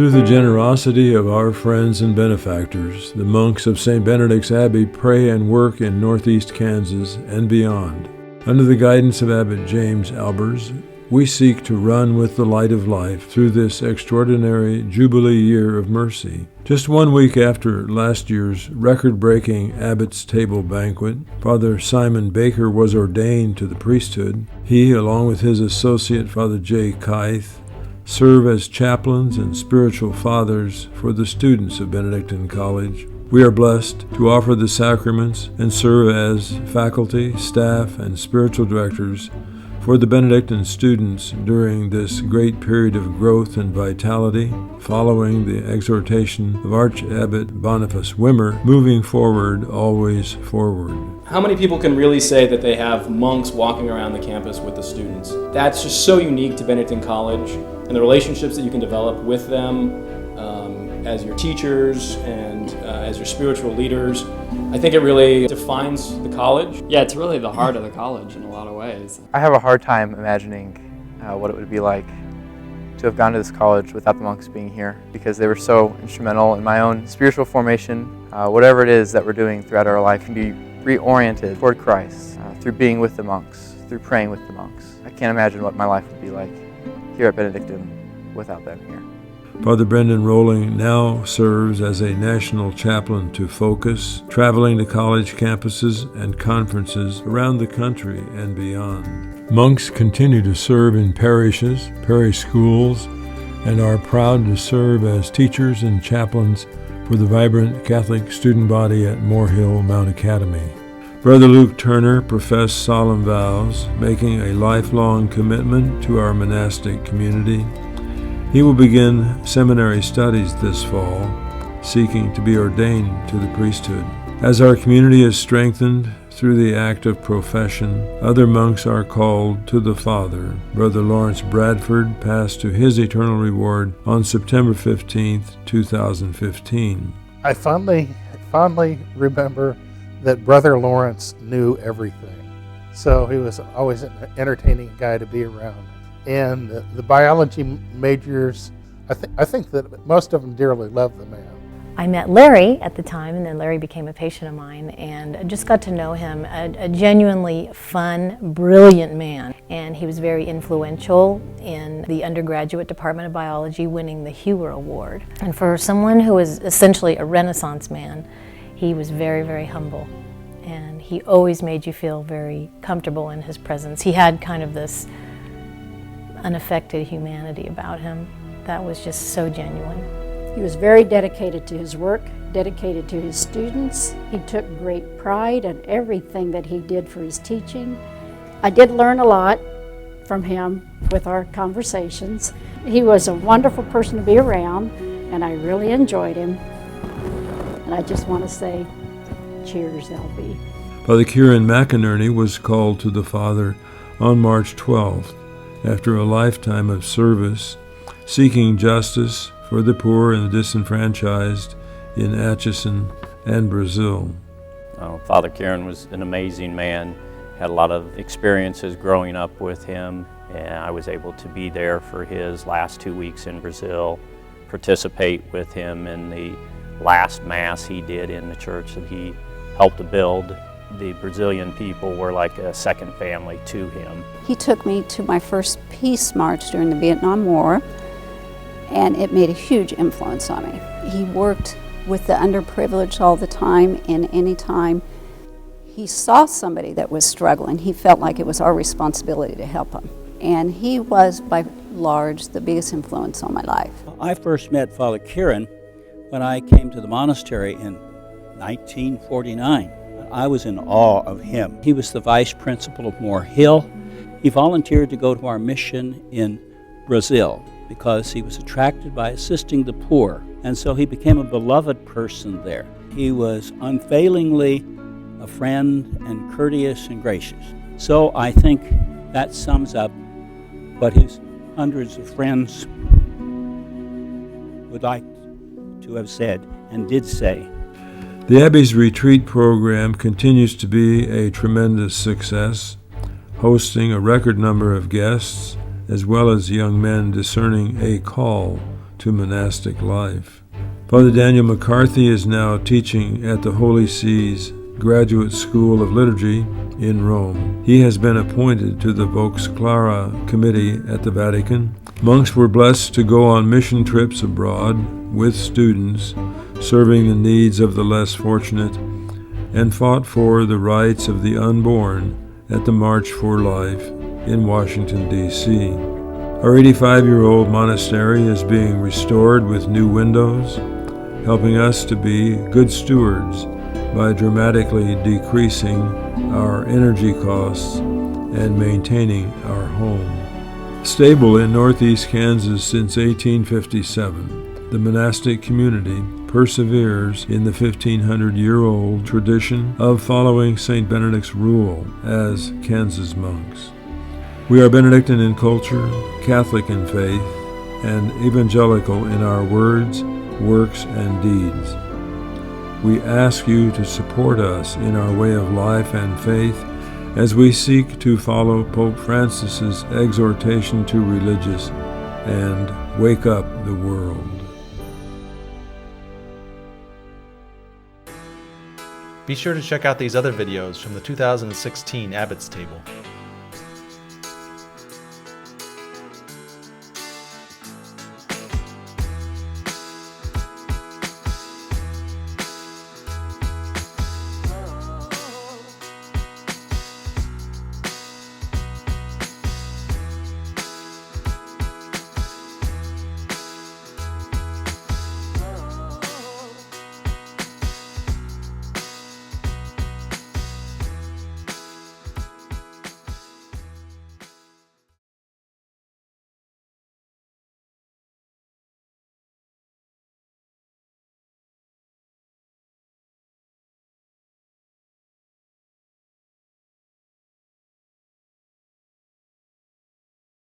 Through the generosity of our friends and benefactors, the monks of St. Benedict's Abbey pray and work in northeast Kansas and beyond. Under the guidance of Abbot James Albers, we seek to run with the light of life through this extraordinary Jubilee year of mercy. Just 1 week after last year's record-breaking Abbot's Table banquet, Father Simon Baker was ordained to the priesthood. He, along with his associate Father J. Keith, serve as chaplains and spiritual fathers for the students of Benedictine College. We are blessed to offer the sacraments and serve as faculty, staff, and spiritual directors for the Benedictine students during this great period of growth and vitality, following the exhortation of Arch-Abbot Boniface Wimmer, moving forward, always forward. How many people can really say that they have monks walking around the campus with the students? That's just so unique to Benedictine College, and the relationships that you can develop with them as your teachers and as your spiritual leaders. I think it really defines the college. Yeah, it's really the heart of the college in a lot of ways. I have a hard time imagining what it would be like to have gone to this college without the monks being here, because they were so instrumental in my own spiritual formation. Whatever it is that we're doing throughout our life can be reoriented toward Christ through being with the monks, through praying with the monks. I can't imagine what my life would be like here at Benedictine without them here. Father Brendan Rowling now serves as a national chaplain to Focus, traveling to college campuses and conferences around the country and beyond. Monks continue to serve in parishes, parish schools, and are proud to serve as teachers and chaplains for the vibrant Catholic student body at Moore Mount Academy. Brother Luke Turner professed solemn vows, making a lifelong commitment to our monastic community. He will begin seminary studies this fall, seeking to be ordained to the priesthood. As our community is strengthened through the act of profession, other monks are called to the Father. Brother Lawrence Bradford passed to his eternal reward on September 15, 2015. I fondly remember that Brother Lawrence knew everything. So he was always an entertaining guy to be around. And the biology majors, I think that most of them dearly loved the man. I met Larry at the time, and then Larry became a patient of mine, and I just got to know him, a genuinely fun, brilliant man. And he was very influential in the undergraduate department of biology, winning the Hoover Award. And for someone who was essentially a Renaissance man, he was very, very humble. And he always made you feel very comfortable in his presence. He had kind of this unaffected humanity about him that was just so genuine. He was very dedicated to his work, dedicated to his students. He took great pride in everything that he did for his teaching. I did learn a lot from him with our conversations. He was a wonderful person to be around, and I really enjoyed him. And I just want to say, cheers, LB. Father Kieran McInerney was called to the Father on March 12th. After a lifetime of service, seeking justice for the poor and the disenfranchised in Atchison and Brazil. Father Kieran was an amazing man, had a lot of experiences growing up with him, and I was able to be there for his last 2 weeks in Brazil, participate with him in the last Mass he did in the church that he helped to build. The Brazilian people were like a second family to him. He took me to my first peace march during the Vietnam War, and it made a huge influence on me. He worked with the underprivileged all the time, and anytime he saw somebody that was struggling, he felt like it was our responsibility to help them. And he was, by large, the biggest influence on my life. I first met Father Kieran when I came to the monastery in 1949. I was in awe of him. He was the vice principal of Moore Hill. He volunteered to go to our mission in Brazil because he was attracted by assisting the poor, and so he became a beloved person there. He was unfailingly a friend and courteous and gracious. So I think that sums up what his hundreds of friends would like to have said and did say. The Abbey's retreat program continues to be a tremendous success, hosting a record number of guests, as well as young men discerning a call to monastic life. Father Daniel McCarthy is now teaching at the Holy See's Graduate School of Liturgy in Rome. He has been appointed to the Vox Clara Committee at the Vatican. Monks were blessed to go on mission trips abroad with students, serving the needs of the less fortunate, and fought for the rights of the unborn at the March for Life in Washington, D.C. Our 85-year-old monastery is being restored with new windows, helping us to be good stewards by dramatically decreasing our energy costs and maintaining our home. Stable in northeast Kansas since 1857, the monastic community perseveres in the 1,500-year-old tradition of following St. Benedict's rule as Kansas monks. We are Benedictine in culture, Catholic in faith, and evangelical in our words, works, and deeds. We ask you to support us in our way of life and faith as we seek to follow Pope Francis's exhortation to religious and wake up the world. Be sure to check out these other videos from the 2016 Abbott's Table.